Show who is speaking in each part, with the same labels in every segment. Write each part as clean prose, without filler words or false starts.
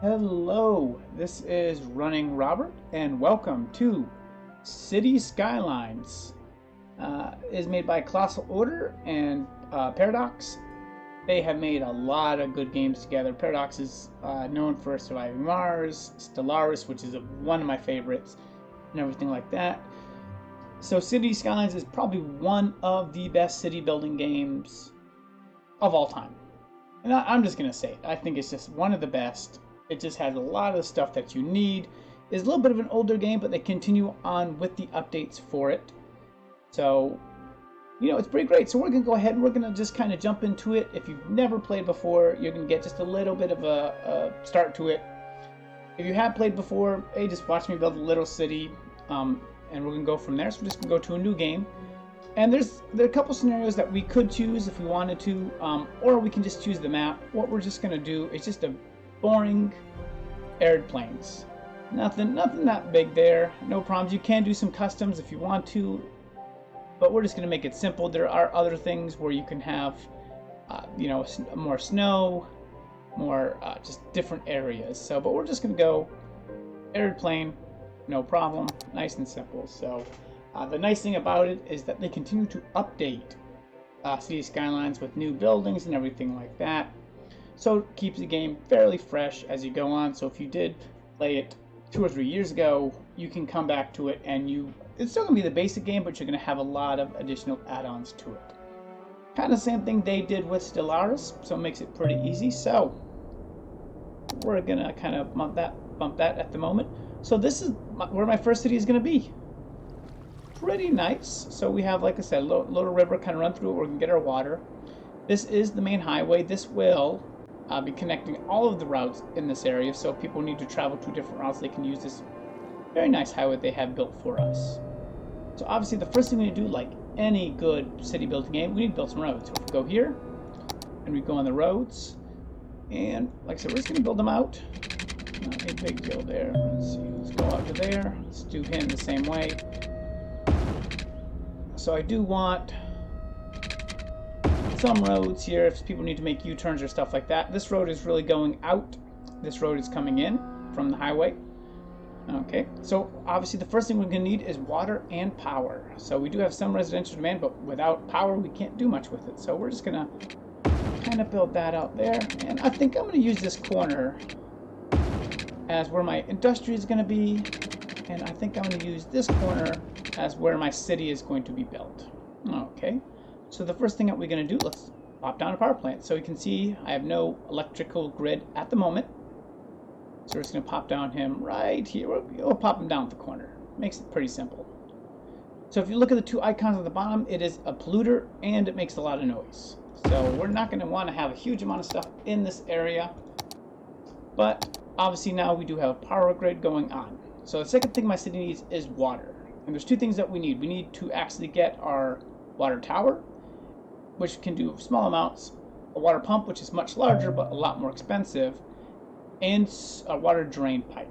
Speaker 1: Hello, this is Running Robert, and welcome to City Skylines. Is made by Colossal Order and Paradox. They have made a lot of good games together. Paradox is known for Surviving Mars, Stellaris, which is one of my favorites, and everything like that. So City Skylines is probably one of the best city building games of all time. And I'm just going to say it. I think it's just one of the best. It just has a lot of the stuff that you need. It's a little bit of an older game, but they continue on with the updates for it. So, it's pretty great. So we're going to go ahead and we're going to just kind of jump into it. If you've never played before, you're going to get just a little bit of a start to it. If you have played before, hey, just watch me build a little city, and we're going to go from there. So we're just going to go to a new game. And there are a couple scenarios that we could choose if we wanted to, or we can just choose the map. What we're just going to do is just a boring arid plains. Nothing that big there. No problems. You can do some customs if you want to, but we're just going to make it simple. There are other things where you can have, more snow, more just different areas. So, but we're just going to go arid plain, no problem, nice and simple. So, the nice thing about it is that they continue to update City Skylines with new buildings and everything like that. So it keeps the game fairly fresh as you go on. So if you did play it 2 or 3 years ago, you can come back to it and it's still going to be the basic game, but you're going to have a lot of additional add-ons to it. Kind of the same thing they did with Stellaris, so it makes it pretty easy. So we're going to kind of bump that at the moment. So this is where my first city is going to be. Pretty nice. So we have, like I said, a little river kind of run through it where we can get our water. This is the main highway. This will be connecting all of the routes in this area, so if people need to travel 2 different routes, they can use this very nice highway they have built for us. So obviously the first thing we need to do, like any good city building game, we need to build some roads. So if we go here and we go on the roads, and like I said, we're just going to build them out. Not a big deal there. Let's see, let's go out to there. Let's do him the same way. So I do want some roads here if people need to make U-turns or stuff like that. This road is really going out. This road is coming in from the highway. Okay, so obviously the first thing we're going to need is water and power. So we do have some residential demand, but without power we can't do much with it. So we're just going to kind of build that out there. And I think I'm going to use this corner as where my industry is going to be. And I think I'm going to use this corner as where my city is going to be built. Okay. So the first thing that we're going to do, let's pop down a power plant. So you can see I have no electrical grid at the moment. So we're just going to pop down him right here. We'll pop him down at the corner. Makes it pretty simple. So if you look at the 2 icons at the bottom, it is a polluter and it makes a lot of noise. So we're not going to want to have a huge amount of stuff in this area. But obviously now we do have a power grid going on. So the second thing my city needs is water. And there's 2 things that we need. We need to actually get our water tower, which can do small amounts, a water pump, which is much larger but a lot more expensive, and a water drain pipe.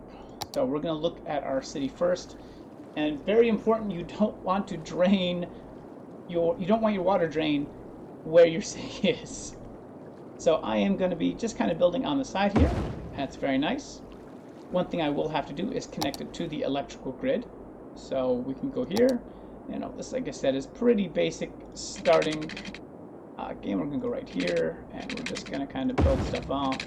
Speaker 1: So we're going to look at our city first. And very important, you don't want to drain you don't want your water drain where your city is. So I am going to be just kind of building on the side here. That's very nice. One thing I will have to do is connect it to the electrical grid. So we can go here. This, like I said, is pretty basic starting game. We're going to go right here, and we're just going to kind of build stuff off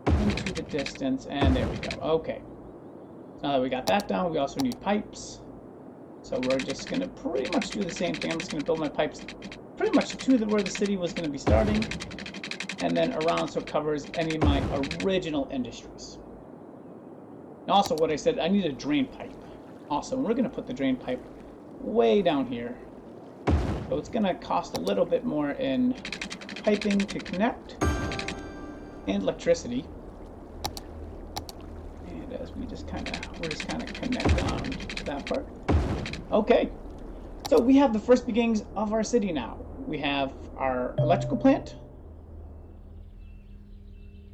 Speaker 1: into the distance, and there we go. Okay. Now that we got that down, we also need pipes. So we're just going to pretty much do the same thing. I'm just going to build my pipes pretty much to where the city was going to be starting, and then around so it covers any of my original industries. And also, what I said, I need a drain pipe. Also, we're going to put the drain pipe way down here. So it's going to cost a little bit more in piping to connect and electricity. And as we're just kind of connect on to that part. Okay, so we have the first beginnings of our city now. We have our electrical plant.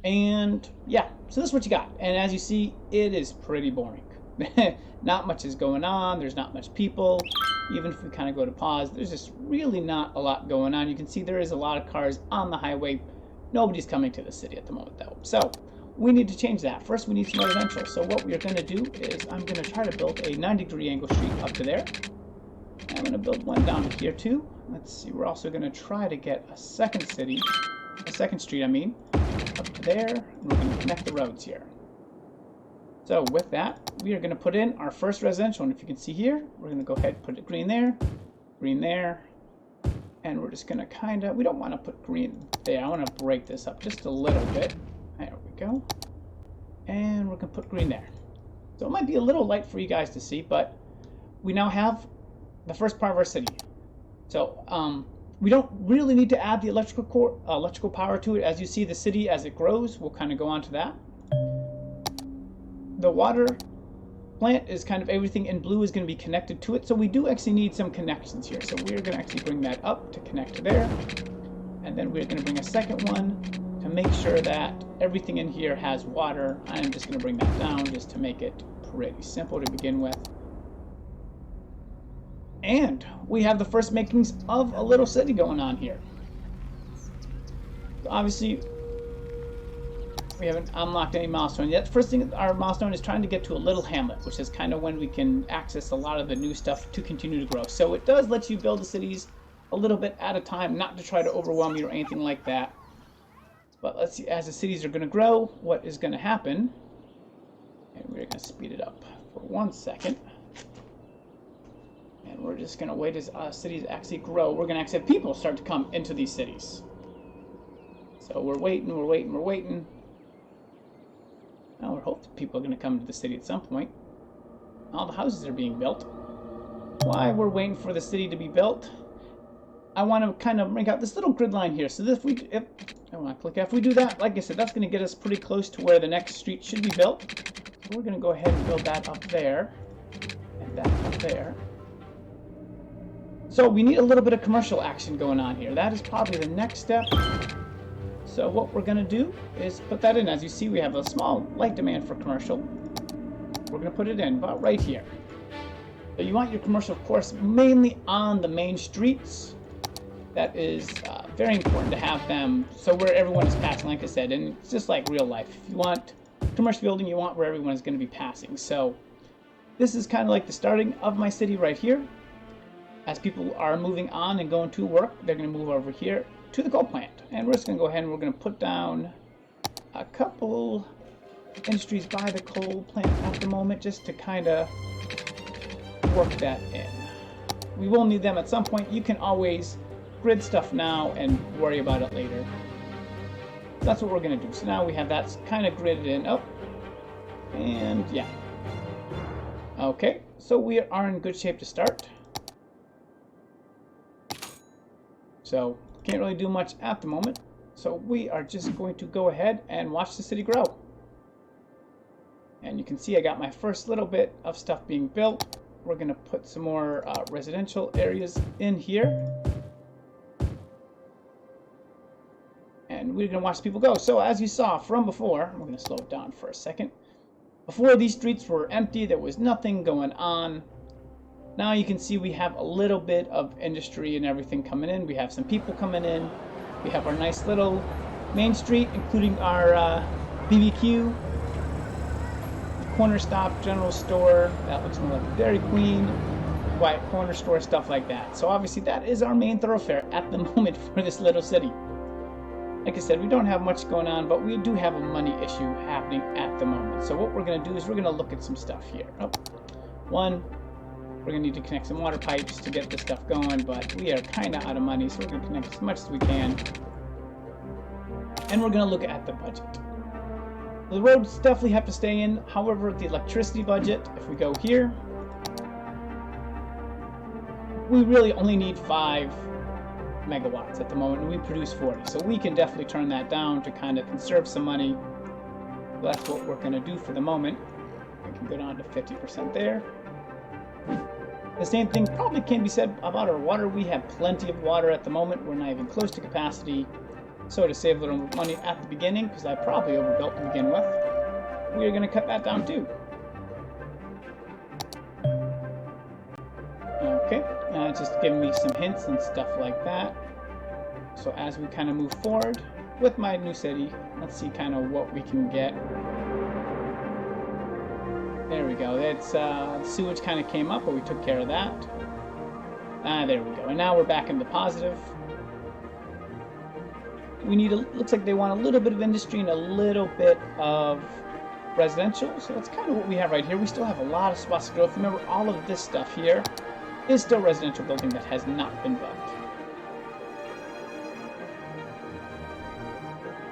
Speaker 1: And yeah, so this is what you got. And as you see, it is pretty boring. Not much is going on. There's not much people. Even if we kind of go to pause, there's just really not a lot going on. You can see there is a lot of cars on the highway. Nobody's coming to the city at the moment, though. So we need to change that. First, we need some residential. So what we're going to do is I'm going to try to build a 90-degree angle street up to there. I'm going to build one down here too. Let's see, we're also going to try to get a second street, up to there, and we're going to connect the roads here. So with that, we are going to put in our first residential, and if you can see here, we're going to go ahead and put it green there, and we're just going to kind of, we don't want to put green there. I want to break this up just a little bit. There we go. And we're going to put green there. So it might be a little light for you guys to see, but we now have the first part of our city. So we don't really need to add the electrical power to it. As you see, the city as it grows, we'll kind of go on to that. The water plant is kind of everything in blue is going to be connected to it. So we do actually need some connections here. So we're going to actually bring that up to connect to there. And then we're going to bring a second one to make sure that everything in here has water. I'm just going to bring that down just to make it pretty simple to begin with. And we have the first makings of a little city going on here. So obviously, we haven't unlocked any milestone yet. First thing, our milestone is trying to get to a little hamlet, which is kind of when we can access a lot of the new stuff to continue to grow. So it does let you build the cities a little bit at a time, not to try to overwhelm you or anything like that. But let's see, as the cities are going to grow, what is going to happen, and we're going to speed it up for 1 second. And we're just going to wait as cities actually grow. We're going to actually have people start to come into these cities. So we're waiting. Now we're hoping people are going to come to the city at some point. All the houses are being built. While we're waiting for the city to be built, I want to kind of bring out this little grid line here. So if we do that, like I said, that's going to get us pretty close to where the next street should be built. So we're going to go ahead and build that up there, and that up there. So we need a little bit of commercial action going on here. That is probably the next step. So what we're going to do is put that in. As you see, we have a small light demand for commercial. We're going to put it in about right here. So you want your commercial, of course, mainly on the main streets. That is very important to have them so where everyone is passing, like I said, and it's just like real life. If you want commercial building, you want where everyone is going to be passing. So this is kind of like the starting of my city right here. As people are moving on and going to work, they're going to move over here to the coal plant. And we're just going to go ahead and we're going to put down a couple industries by the coal plant at the moment just to kind of work that in. We will need them at some point. You can always grid stuff now and worry about it later. That's what we're going to do. So now we have that kind of gridded in. Oh, and yeah. Okay, so we are in good shape to start. So can't really do much at the moment. So we are just going to go ahead and watch the city grow. And you can see I got my first little bit of stuff being built. We're going to put some more residential areas in here. And we're going to watch people go. So as you saw from before, I'm going to slow it down for a second. Before, these streets were empty. There was nothing going on. Now you can see we have a little bit of industry and everything coming in. We have some people coming in. We have our nice little main street, including our BBQ, corner stop, general store. That looks more like a Dairy Queen, quiet corner store, stuff like that. So obviously that is our main thoroughfare at the moment for this little city. Like I said, we don't have much going on, but we do have a money issue happening at the moment. So what we're going to do is we're going to look at some stuff here. Oh, one, we're going to need to connect some water pipes to get this stuff going, but we are kind of out of money, so we're going to connect as much as we can. And we're going to look at the budget. The roads definitely have to stay in. However, the electricity budget, if we go here, we really only need 5 megawatts at the moment, and we produce 40. So we can definitely turn that down to kind of conserve some money. That's what we're going to do for the moment. We can go down to 50% there. The same thing probably can be said about our water. We have plenty of water at the moment. We're not even close to capacity. So to save a little money at the beginning, because I probably overbuilt to begin with, we're going to cut that down too. Okay, it's just giving me some hints and stuff like that. So as we kind of move forward, with my new city. Let's see kind of what we can get. There we go. That's sewage kind of came up, but we took care of that. There we go. And now we're back in the positive. We need looks like they want a little bit of industry and a little bit of residential. So that's kind of what we have right here. We still have a lot of spots of growth. Remember, all of this stuff here is still residential building that has not been built.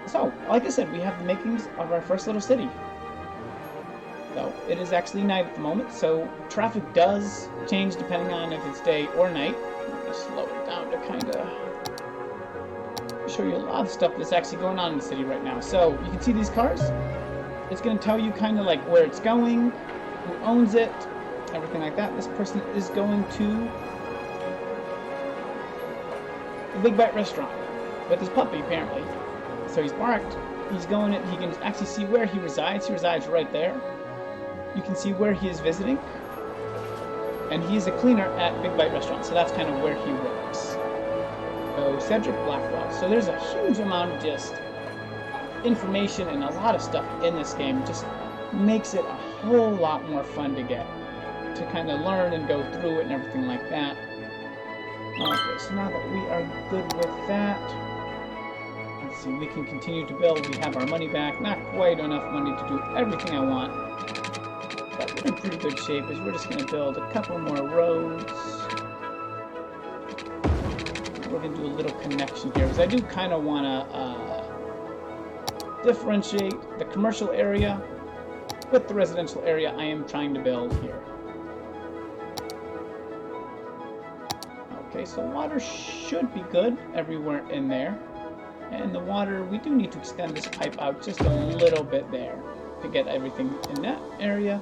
Speaker 1: So, like I said, we have the makings of our first little city. So, it is actually night at the moment, so traffic does change depending on if it's day or night. I'm going to slow it down to kind of show you a lot of stuff that's actually going on in the city right now. So, you can see these cars. It's going to tell you kind of like where it's going, who owns it, everything like that. This person is going to the Big Bite restaurant with his puppy, apparently. So he's marked. He's going in. He can actually see where he resides. He resides right there. You can see where he is visiting. And he's a cleaner at Big Bite restaurant. So that's kind of where he works. So Cedric Blackwell. So there's a huge amount of just information and a lot of stuff in this game. It just makes it a whole lot more fun to get. To kind of learn and go through it and everything like that. Okay, so now that we are good with that, let's see, we can continue to build. We have our money back. Not quite enough money to do everything I want, but we're in pretty good shape. Is we're just going to build a couple more roads. We're going to do a little connection here, because I do kind of want to differentiate the commercial area with the residential area I am trying to build here. Okay, so water should be good everywhere in there. And the water, we do need to extend this pipe out just a little bit there to get everything in that area.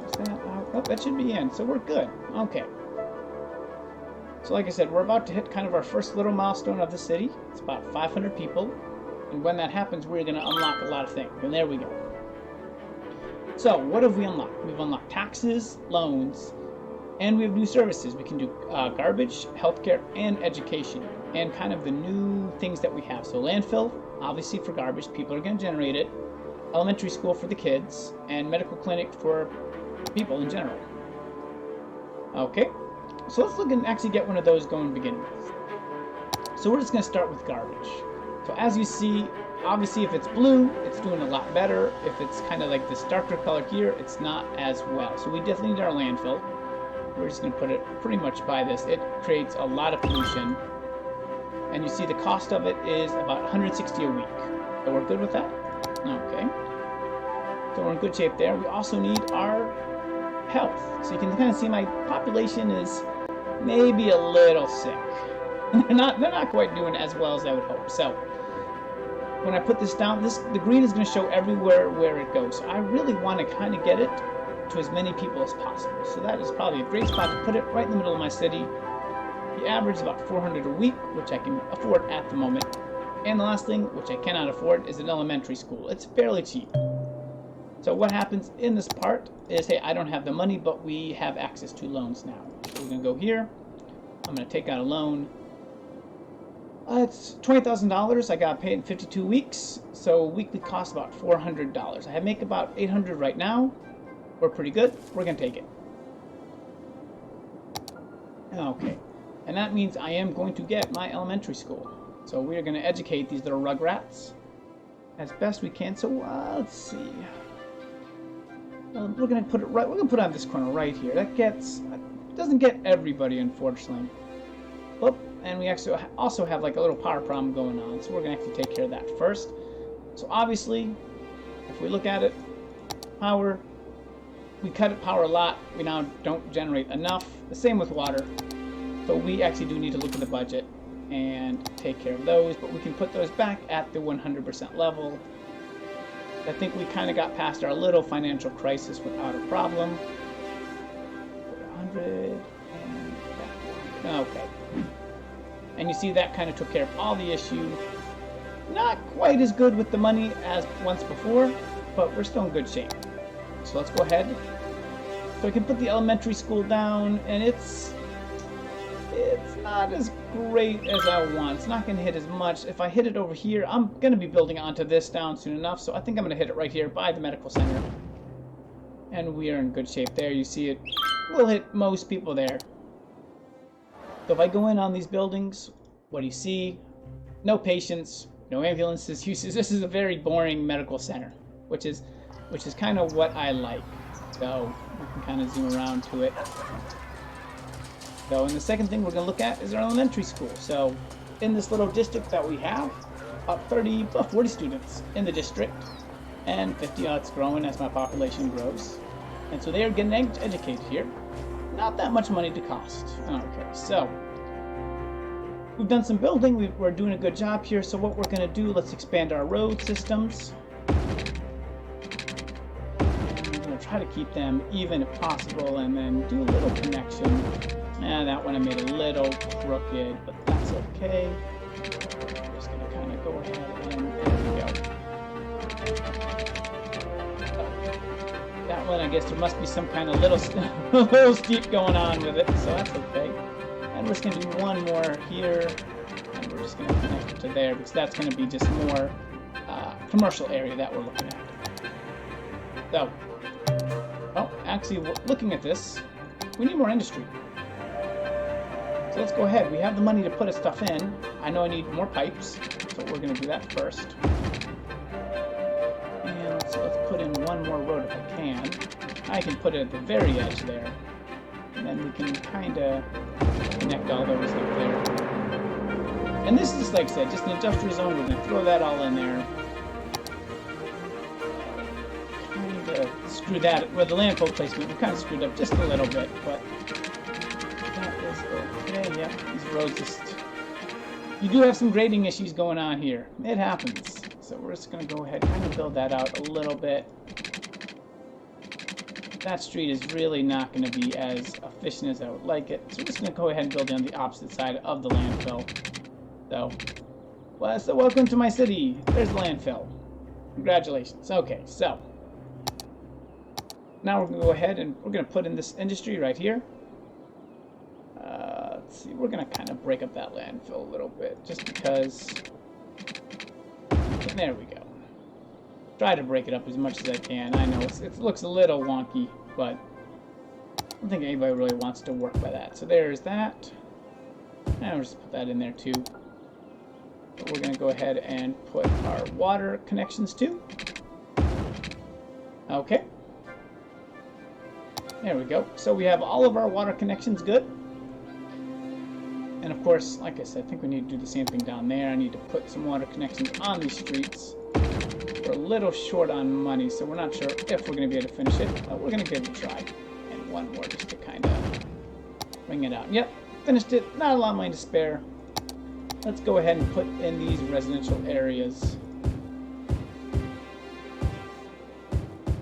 Speaker 1: Is that out? Oh, that should be in, so we're good. Okay. So like I said, we're about to hit kind of our first little milestone of the city. It's about 500 people. And when that happens, we're going to unlock a lot of things. And there we go. So, what have we unlocked? We've unlocked taxes, loans, and we have new services. We can do garbage, healthcare, and education. And kind of the new things that we have. So landfill, obviously for garbage, people are going to generate it. Elementary school for the kids, and medical clinic for people in general. Okay, so let's look and actually get one of those going to begin with. So we're just going to start with garbage. So as you see, obviously if it's blue, it's doing a lot better. If it's kind of like this darker color here, it's not as well. So we definitely need our landfill. We're just going to put it pretty much by this. It creates a lot of pollution. And you see the cost of it is about 160 a week. So we're good with that? Okay. So we're in good shape there. We also need our health. So you can kind of see my population is maybe a little sick. They're not quite doing as well as I would hope. So when I put this down, the green is going to show everywhere where it goes. So I really want to kind of get it to as many people as possible. So that is probably a great spot to put it, right in the middle of my city. The average is about 400 a week, which I can afford at the moment. And the last thing, which I cannot afford, is an elementary school. It's fairly cheap. So what happens in this part is, hey, I don't have the money, but we have access to loans now. So we're going to go here. I'm going to take out a loan. It's $20,000. I got paid in 52 weeks, so weekly cost about $400. I make about $800 right now. We're pretty good. We're going to take it. Okay. And that means I am going to get my elementary school. So we are going to educate these little rugrats as best we can. So let's see. We're going to put it right. We're going to put it on this corner right here. That doesn't get everybody, unfortunately. Oh, and we actually also have like a little power problem going on. So we're going to have to take care of that first. So obviously, if we look at it, power, we cut power a lot. We now don't generate enough. The same with water. So we actually do need to look at the budget and take care of those, but we can put those back at the 100% level. I think we kind of got past our little financial crisis without a problem. 100 and back 100. Okay. And you see that kind of took care of all the issue. Not quite as good with the money as once before, but we're still in good shape. So let's go ahead. So we can put the elementary school down, and it's it's not as great as I want. It's not going to hit as much. If I hit it over here, I'm going to be building onto this down soon enough, so I think I'm going to hit it right here by the medical center. And we are in good shape there. You see it will hit most people there. So if I go in on these buildings, what do you see? No patients, no ambulances, uses. This is a very boring medical center, which is kind of what I like. So we can kind of zoom around to it. So, and the second thing we're going to look at is our elementary school. So, in this little district that we have, about 40 students in the district, and 50, it's growing as my population grows. And so they are getting educated here. Not that much money to cost. Okay, so we've done some building. We're doing a good job here. So what we're going to do, let's expand our road systems. I'm going to try to keep them even if possible, and then do a little connection. That one I made a little crooked, but that's okay. I'm just going to kind of go ahead and there we go. That one, I guess there must be some kind of little steep going on with it, so that's okay. And we're just going to do one more here, and we're just going to connect it to there, because that's going to be just more commercial area that we're looking at. So, oh, actually, looking at this, we need more industry. So let's go ahead. We have the money to put stuff in. I know I need more pipes, so we're going to do that first. And let's put in one more road if I can. I can put it at the very edge there. And then we can kind of connect all those up there. And this is, like I said, just an industrial zone. We're going to throw that all in there. Kind of screw that. Well, the landfill placement, we kind of screwed up just a little bit, but okay, yeah, these roads just... You do have some grading issues going on here. It happens. So we're just going to go ahead and kind of build that out a little bit. That street is really not going to be as efficient as I would like it. So we're just going to go ahead and build it on the opposite side of the landfill. So welcome to my city. There's the landfill. Congratulations. Okay, so now we're going to go ahead and we're going to put in this industry right here. Let's see, we're going to kind of break up that landfill a little bit, just because... There we go. Try to break it up as much as I can. I know it looks a little wonky, but I don't think anybody really wants to work by that. So there's that. And we'll just put that in there too. But we're going to go ahead and put our water connections too. Okay. There we go. So we have all of our water connections good. And of course, like I said, I think we need to do the same thing down there. I need to put some water connections on these streets. We're a little short on money, so we're not sure if we're going to be able to finish it, but we're going to give it a try. And one more just to kind of bring it out. Yep, finished it. Not a lot of money to spare. Let's go ahead and put in these residential areas.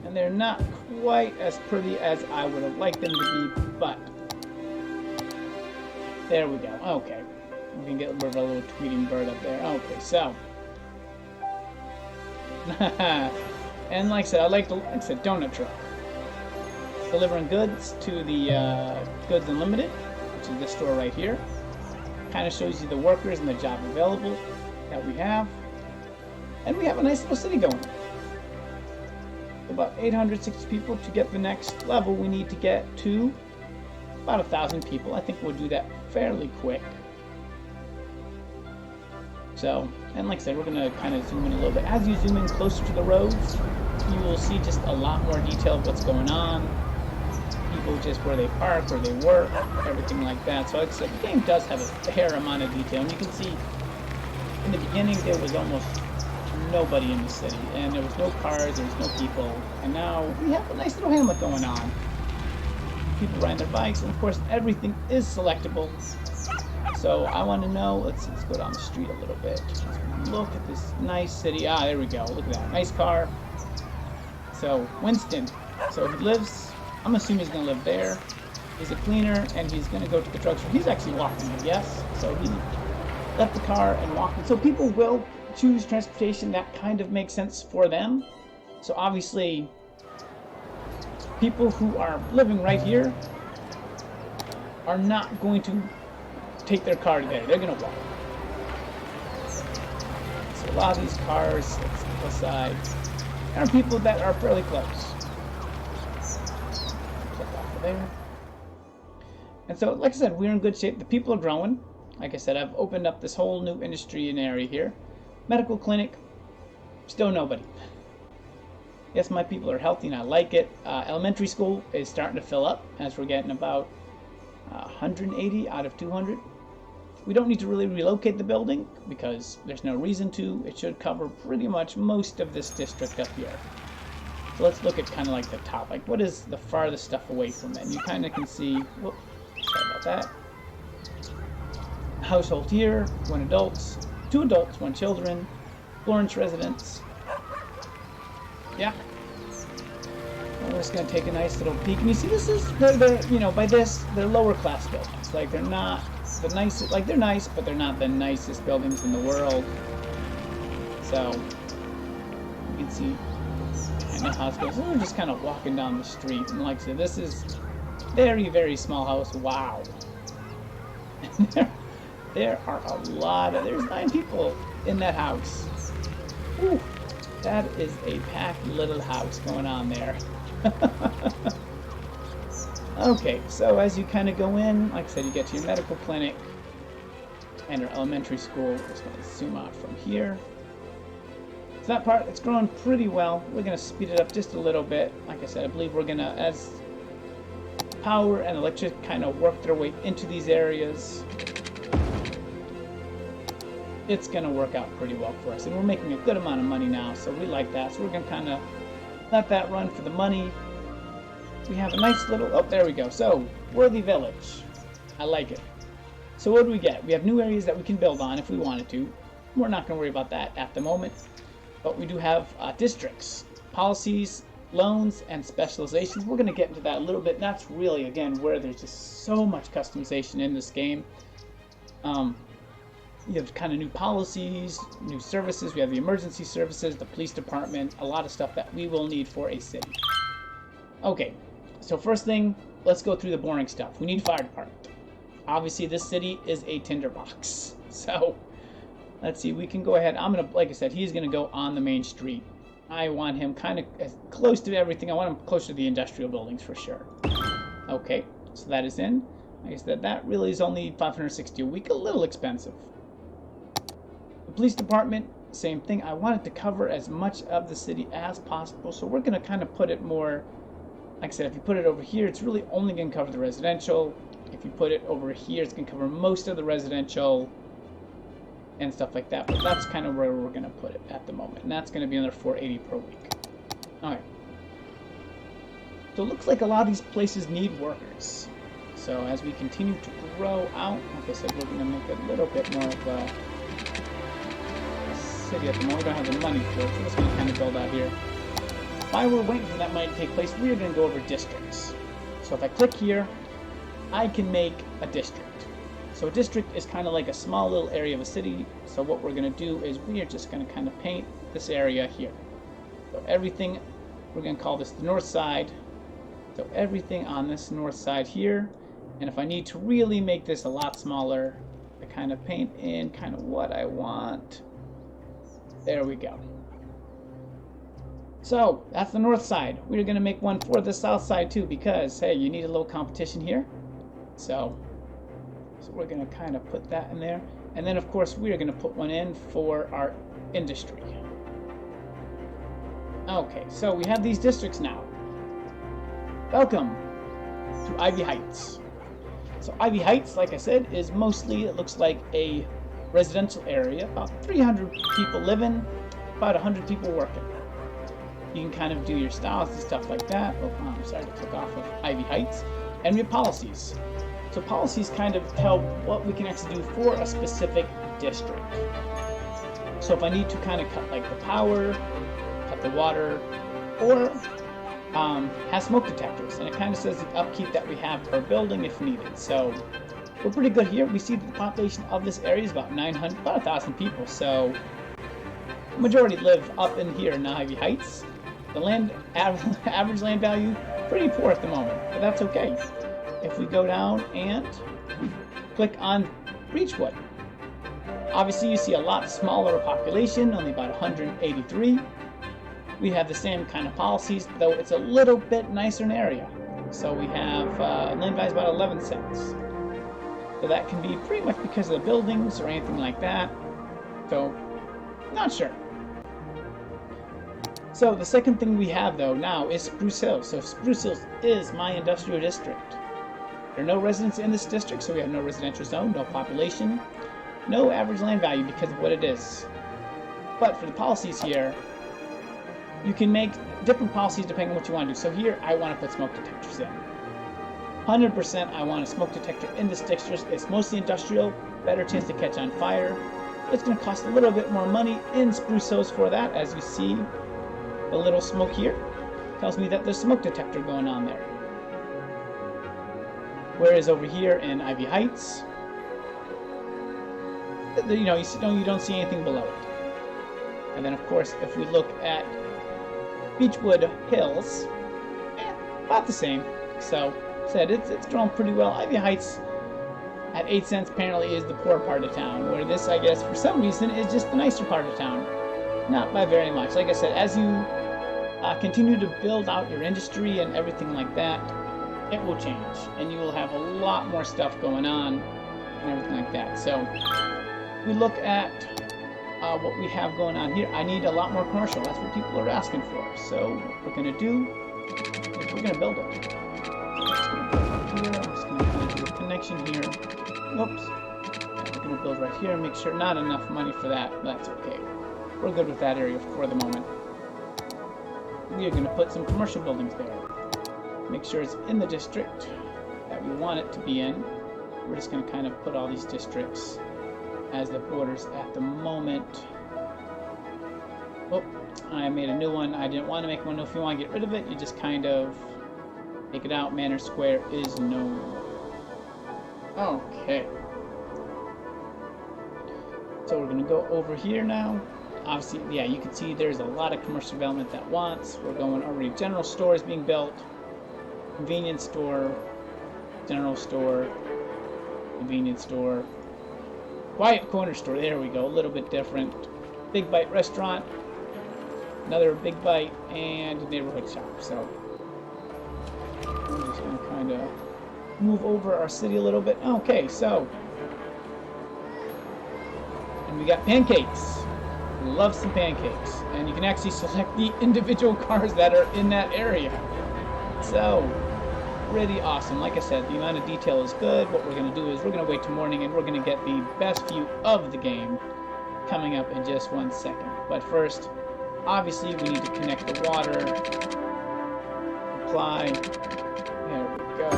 Speaker 1: And they're not quite as pretty as I would have liked them to be, but... There we go. Okay. We can get rid of a little tweeting bird up there. Okay, so. And like I said, donut truck. Delivering goods to the Goods Unlimited, which is this store right here. Kind of shows you the workers and the job available that we have. And we have a nice little city going. About 860 people. To get the next level, we need to get to about 1,000 people. I think we'll do that fairly quick. So, and like I said, we're going to kind of zoom in a little bit. As you zoom in closer to the roads, you will see just a lot more detail of what's going on. People just where they park, where they work, everything like that. So like I said, the game does have a fair amount of detail. And you can see, in the beginning, there was almost nobody in the city. And there was no cars, there was no people. And now we have a nice little hamlet going on. People riding their bikes, and of course everything is selectable. So I want to know, let's go down the street a little bit. Let's look at this nice city. Ah, there we go. Look at that. Nice car. So Winston. So he lives, I'm assuming he's going to live there. He's a cleaner, and he's going to go to the drugstore. He's actually walking, yes. So he left the car and walking. So people will choose transportation. That kind of makes sense for them. So obviously, people who are living right here are not going to take their car to there. They're gonna walk. So a lot of these cars, let's go aside. There are people that are fairly close. Click off of there. And so, like I said, we're in good shape. The people are growing. Like I said, I've opened up this whole new industry and area here. Medical clinic, still nobody. Yes, my people are healthy and I like it. Elementary school is starting to fill up as we're getting about 180 out of 200. We don't need to really relocate the building because there's no reason to. It should cover pretty much most of this district up here. So let's look at kind of like the top. Like, what is the farthest stuff away from it? And you kind of can see, whoop, sorry about that. Household here, 1 adults, 2 adults, 1 children, Florence residents. Yeah. Well, we're just gonna take a nice little peek, and you see, this is they're you know, by this they're lower class buildings. Like, they're not the nicest. Like, they're nice, but they're not the nicest buildings in the world. So you can see kind of how it goes. We're just kind of walking down the street, and like I said, this is very, very small house. Wow. There are a lot of. There's 9 people in that house. Whew. That is a packed little house going on there. Okay, so as you kind of go in, like I said, you get to your medical clinic and your elementary school. We're just going to zoom out from here. So that part, it's growing pretty well. We're going to speed it up just a little bit. Like I said, I believe we're going to, as power and electric kind of work their way into these areas, it's going to work out pretty well for us. And we're making a good amount of money now, so we like that. So we're going to kind of let that run for the money. We have a nice little, oh, there we go. So, Worthy Village. I like it. So what do we get? We have new areas that we can build on if we wanted to. We're not going to worry about that at the moment. But we do have districts, policies, loans, and specializations. We're going to get into that a little bit. That's really, again, where there's just so much customization in this game. You have kind of new policies, new services. We have the emergency services, the police department, a lot of stuff that we will need for a city. Okay, so first thing, let's go through the boring stuff. We need fire department. Obviously, this city is a tinderbox. So, let's see, we can go ahead. I'm going to, like I said, he's going to go on the main street. I want him kind of as close to everything. I want him close to the industrial buildings for sure. Okay, so that is in. Like I said, that really is only $560 a week, a little expensive. The police department, same thing. I want it to cover as much of the city as possible, so we're going to kind of put it more, like I said, if you put it over here, it's really only going to cover the residential. If you put it over here, it's going to cover most of the residential and stuff like that, but that's kind of where we're going to put it at the moment, and that's going to be another $480 per week. Alright. So it looks like a lot of these places need workers. So as we continue to grow out, like I said, we're going to make a little bit more of a city at the moment. We don't have the money for it, so we're just going to kind of build out here. While we're waiting for that money to take place, we're going to go over districts. So if I click here, I can make a district. So a district is kind of like a small little area of a city. So what we're going to do is we are just going to kind of paint this area here. So everything, we're going to call this the north side. So everything on this north side here. And if I need to really make this a lot smaller, I kind of paint in kind of what I want. There we go. So that's the north side. We're going to make one for the south side too, because hey, you need a little competition here. So we're going to kind of put that in there. And then of course we are going to put one in for our industry. Okay, so we have these districts now. Welcome to Ivy Heights. So Ivy Heights, like I said, is mostly, it looks like a residential area. About 300 people living, about 100 people working. You can kind of do your styles and stuff like that. Oh, I'm sorry to click off of Ivy Heights. And your policies. So policies kind of tell what we can actually do for a specific district. So if I need to kind of cut like the power, cut the water, or have smoke detectors, and it kind of says the upkeep that we have per building if needed. So we're pretty good here. We see that the population of this area is about 900, about 1,000 people. So the majority live up in here in Ivy Heights. The land average land value pretty poor at the moment, but that's okay. If we go down and click on Beechwood. Obviously, you see a lot smaller population, only about 183. We have the same kind of policies, though it's a little bit nicer an area. So we have land value about 11 cents. So that can be pretty much because of the buildings or anything like that. So, not sure. So the second thing we have though now is Spruce Hills. So Spruce Hills is my industrial district. There are no residents in this district, so we have no residential zone, no population, no average land value because of what it is. But for the policies here, you can make different policies depending on what you want to do. So here, I want to put smoke detectors in. 100% I want a smoke detector in this district. It's mostly industrial, better chance to catch on fire. It's going to cost a little bit more money in Spruce Hills for that. As you see, the little smoke here tells me that there's a smoke detector going on there. Whereas over here in Ivy Heights, you don't see anything below it. And then of course, if we look at Beechwood Hills, about the same. So, said it's drawn pretty well. Ivy Heights at 8 cents apparently is the poor part of town, where this, I guess, for some reason, is just the nicer part of town. Not by very much. Like I said, as you continue to build out your industry and everything like that, it will change, and you will have a lot more stuff going on and everything like that. So, we look at what we have going on here. I need a lot more commercial. That's what people are asking for. So what we're going to do is we're going to build it. I'm just going to do a connection here. Oops. We're going to build right here. Make sure not enough money for that. That's okay. We're good with that area for the moment. We are going to put some commercial buildings there. Make sure it's in the district that we want it to be in. We're just going to kind of put all these districts as the borders at the moment. Oh, I made a new one. I didn't want to make one. If you want to get rid of it, you just kind of take it out. Manor Square is no more. Okay. So we're going to go over here now. Obviously, yeah, you can see there's a lot of commercial development at once. We're going over. General store is being built. Convenience store. General store. Convenience store. Quiet corner store, there we go, a little bit different. Big Bite restaurant, another Big Bite, and neighborhood shop. So I'm just going to kind of move over our city a little bit. Okay, so, and we got pancakes. Love some pancakes. And you can actually select the individual cars that are in that area. So, pretty awesome. Like I said, the amount of detail is good. What we're going to do is we're going to wait till morning and we're going to get the best view of the game coming up in just 1 second. But first, obviously, we need to connect the water. Apply. There we go.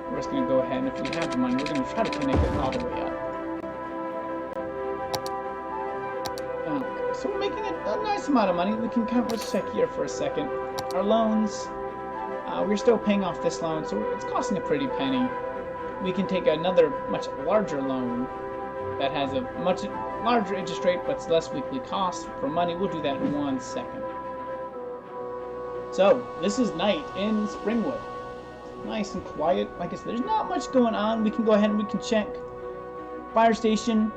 Speaker 1: We're just going to go ahead, and if we have the money, we're going to try to connect it all the way up. Okay, so we're making a nice amount of money. We can kind of, let's check here for a second. Our loans. We're still paying off this loan, so it's costing a pretty penny. We can take another much larger loan that has a much larger interest rate, but it's less weekly cost for money. We'll do that in 1 second. So, this is night in Springwood. Nice and quiet. Like I said, there's not much going on. We can go ahead and we can check. Fire station,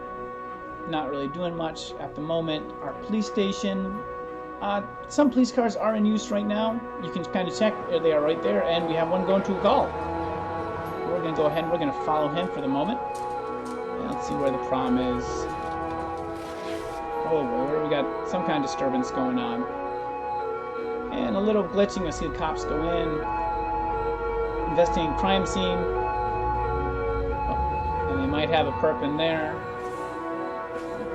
Speaker 1: not really doing much at the moment. Our police station, some police cars are in use right now. You can kind of check. They are right there, and we have one going to a call. We're going to go ahead and we're going to follow him for the moment. And let's see where the prom is. Oh boy, we got some kind of disturbance going on. And a little glitching. I see the cops go in. Investigating crime scene. Oh, and they might have a perp in there.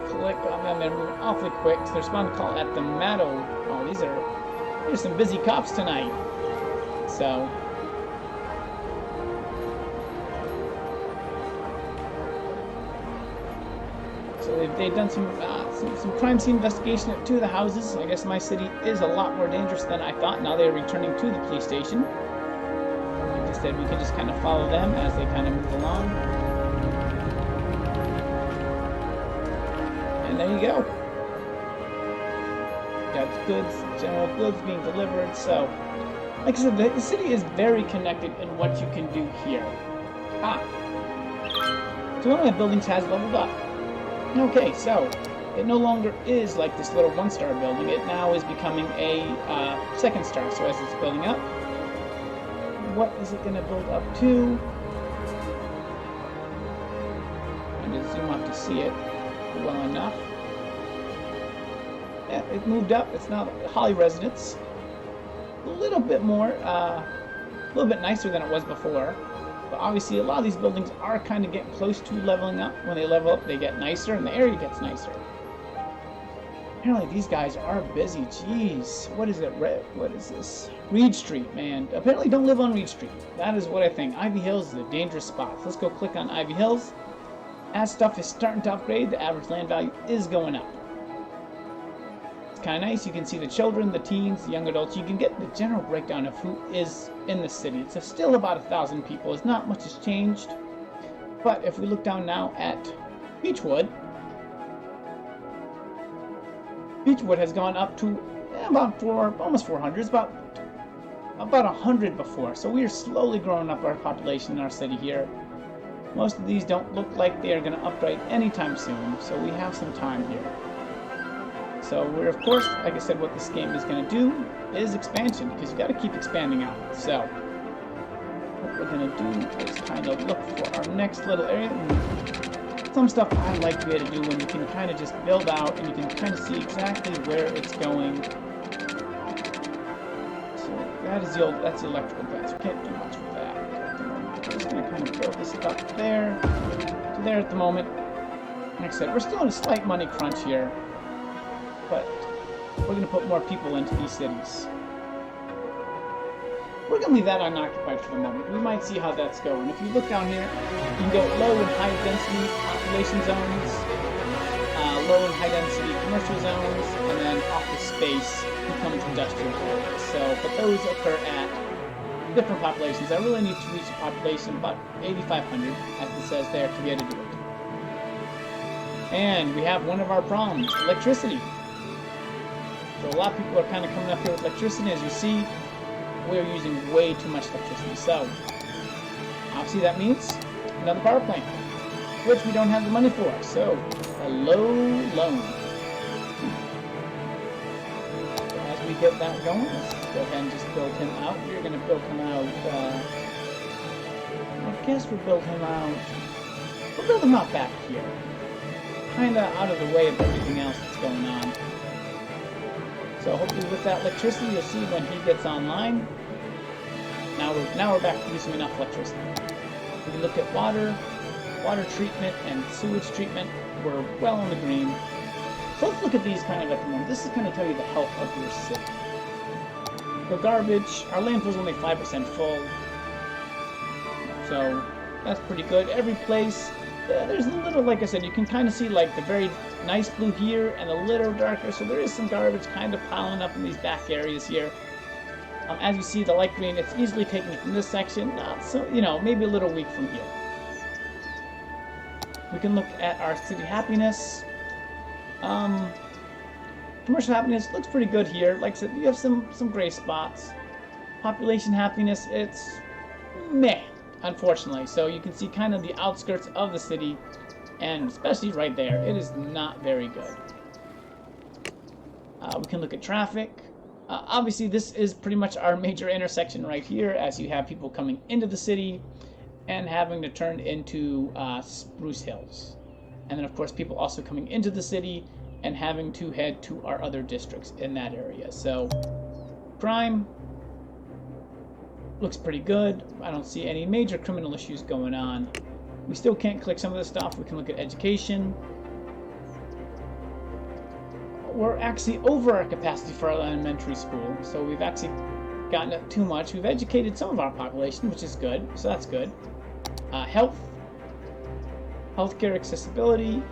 Speaker 1: Click on them and move awfully quick. So there's one call at the Matto. Oh, there's some busy cops tonight. So they've done some crime scene investigation at 2 of the houses. I guess my city is a lot more dangerous than I thought. Now they're returning to the police station. Like I said, we can just kind of follow them as they kind of move along. And there you go. Got goods, general goods being delivered. So, like I said, the city is very connected in what you can do here. So one of my buildings has leveled up. Okay, so it no longer is like this little one-star building. It now is becoming a second star. So as it's building up, what is it going to build up to? I'm going to zoom up to see it well enough. Yeah, it moved up. It's now the Holly Residence. A little bit more, a little bit nicer than it was before. But obviously, a lot of these buildings are kind of getting close to leveling up. When they level up, they get nicer, and the area gets nicer. Apparently, these guys are busy. Jeez, what is it? What is this? Reed Street, man. Apparently, don't live on Reed Street. That is what I think. Ivy Hills is a dangerous spot. Let's go click on Ivy Hills. As stuff is starting to upgrade, the average land value is going up. It's kind of nice. You can see the children, the teens, the young adults. You can get the general breakdown of who is in the city. It's still about 1,000 people. It's not much has changed. But if we look down now at Beechwood, Beechwood has gone up to about almost 400. It's about 100 before. So we are slowly growing up our population in our city here. Most of these don't look like they are going to upgrade anytime soon. So we have some time here. So we're, of course, like I said, what this game is going to do is expansion, because you got to keep expanding out. So what we're going to do is kind of look for our next little area. And some stuff I like to be able to do when you can kind of just build out and you can kind of see exactly where it's going. So that's the electrical fence. We can't do much with that at the moment. We're just going to kind of build this up there to there at the moment. Like I said, we're still in a slight money crunch here. But we're going to put more people into these cities. We're going to leave that unoccupied for the moment. We might see how that's going. If you look down here, you can go low and high density population zones, low and high density commercial zones, and then office space becomes industrial areas. So, but those occur at different populations. I really need to reach a population about 8,500, as it says there, to be able to do it. And we have one of our problems, electricity. So a lot of people are kind of coming up here with electricity. As you see, we are using way too much electricity. So, obviously that means another power plant, which we don't have the money for. So, a low loan. So as we get that going, let's go ahead and just build him out. We're going to build him out, I guess we'll build him out, we'll build him out back here. Kind of out of the way of everything else that's going on. So hopefully with that electricity, you'll see when he gets online. Now we're back producing enough electricity. We can look at water treatment, and sewage treatment. We're well on the green. So let's look at these kind of at the moment. This is going to tell you the health of your city. The garbage, our landfill's only 5% full. So that's pretty good. Every place, there's a little, like I said, you can kind of see like the very nice blue here and a little darker, so there is some garbage kind of piling up in these back areas here. As you see, the light green, it's easily taken from this section, not so, maybe a little weak from here. We can look at our city happiness. Commercial happiness looks pretty good here. Like I said, you have some gray spots. Population happiness, it's meh, unfortunately. So you can see kind of the outskirts of the city, and especially right there, it is not very good. We can look at traffic. Obviously, this is pretty much our major intersection right here, as you have people coming into the city and having to turn into Spruce Hills. And then, of course, people also coming into the city and having to head to our other districts in that area. So, crime looks pretty good. I don't see any major criminal issues going on. We still can't click some of this stuff. We can look at education. We're actually over our capacity for our elementary school, so we've actually gotten up too much. We've educated some of our population, which is good, so that's good. Healthcare accessibility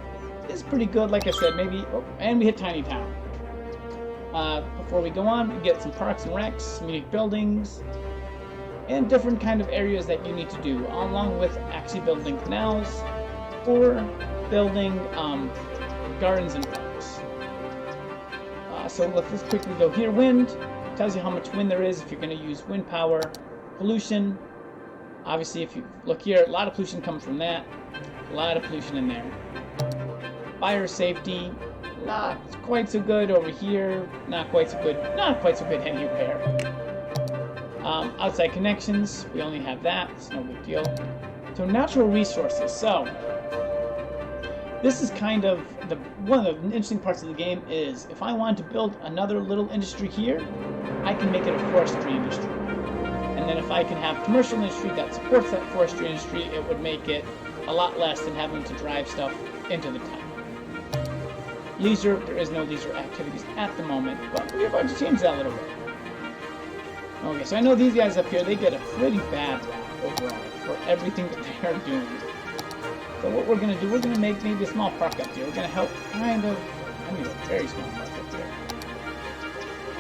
Speaker 1: is pretty good, like I said, maybe, and we hit Tiny Town. Before we go on, we get some parks and recs, some unique buildings, and different kind of areas that you need to do, along with actually building canals or building gardens and parks. So let's just quickly go here. Wind tells you how much wind there is if you're going to use wind power. Pollution, Obviously, if you look here, a lot of pollution comes from that. A lot of pollution in there. Fire safety, not quite so good over here. Not quite so good. Not quite so good anywhere. Outside connections, we only have that. It's no big deal. So natural resources. So this is kind of one of the interesting parts of the game is if I wanted to build another little industry here, I can make it a forestry industry. And then if I can have commercial industry that supports that forestry industry, it would make it a lot less than having to drive stuff into the town. Leisure, there is no leisure activities at the moment, but we're about to change that a little bit. Okay, so I know these guys up here, they get a pretty bad rap overall for everything that they are doing. So what we're going to do, we're going to make maybe a small park up here. We're going to help kind of, I mean a very small park up there.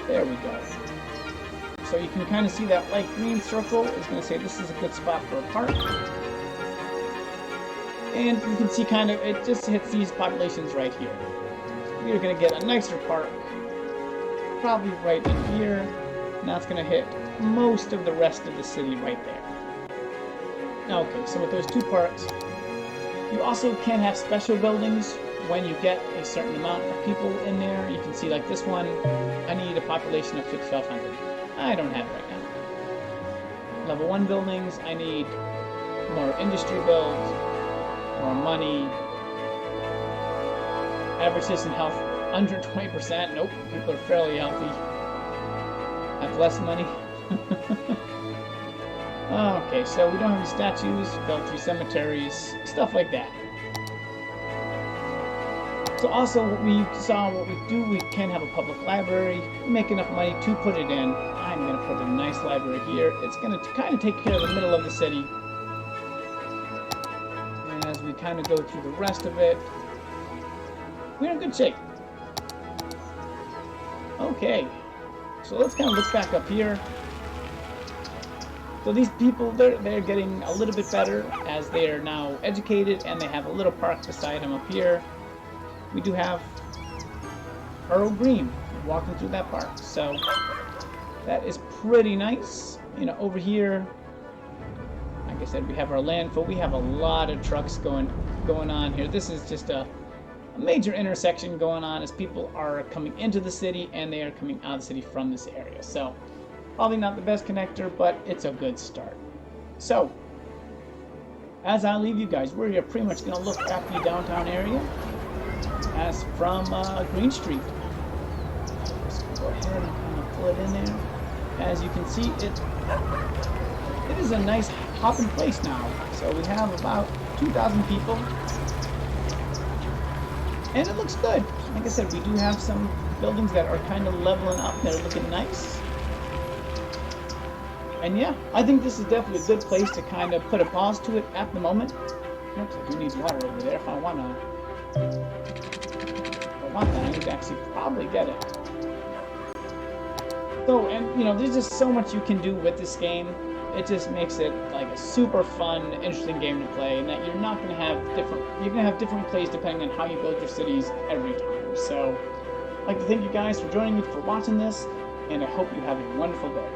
Speaker 1: There we go. So you can kind of see that light green circle is going to say this is a good spot for a park. And you can see kind of, it just hits these populations right here. We're going to get a nicer park, probably right in here. Now it's going to hit most of the rest of the city right there. Okay, so with those two parks, you also can have special buildings when you get a certain amount of people in there. You can see like this one, I need a population of 5,500. I don't have it right now. Level 1 buildings, I need more industry builds, more money. Average citizen health, under 20%. Nope, people are fairly healthy. Have less money. Okay, so we don't have any statues, built 3 cemeteries, stuff like that. So also what we saw, what we do, we can have a public library. We make enough money to put it in. I'm going to put a nice library here. It's going to kind of take care of the middle of the city. And as we kind of go through the rest of it, we're in good shape. Okay, so let's kind of look back up here. So these people, they're getting a little bit better as they are now educated, and they have a little park beside them up here. We do have Earl Green walking through that park, so that is pretty nice. You know, over here, like I said, we have our landfill. We have a lot of trucks going on here. This is just a major intersection going on as people are coming into the city and they are coming out of the city from this area. So probably not the best connector, but it's a good start. So as I leave you guys, we're pretty much going to look at the downtown area as from Green Street. Just go ahead and kind of pull it in there. As you can see, it is a nice hopping place now. So we have about 2,000 people. And it looks good. Like I said, we do have some buildings that are kind of leveling up. They're looking nice. And yeah, I think this is definitely a good place to kind of put a pause to it at the moment. Oops, I do need water over there if I want that. I need to actually probably get it. So, and you know, there's just so much you can do with this game. It just makes it like a super fun, interesting game to play, and that you're not going to have different plays depending on how you build your cities every time. So, I'd like to thank you guys for joining me for watching this, and I hope you have a wonderful day.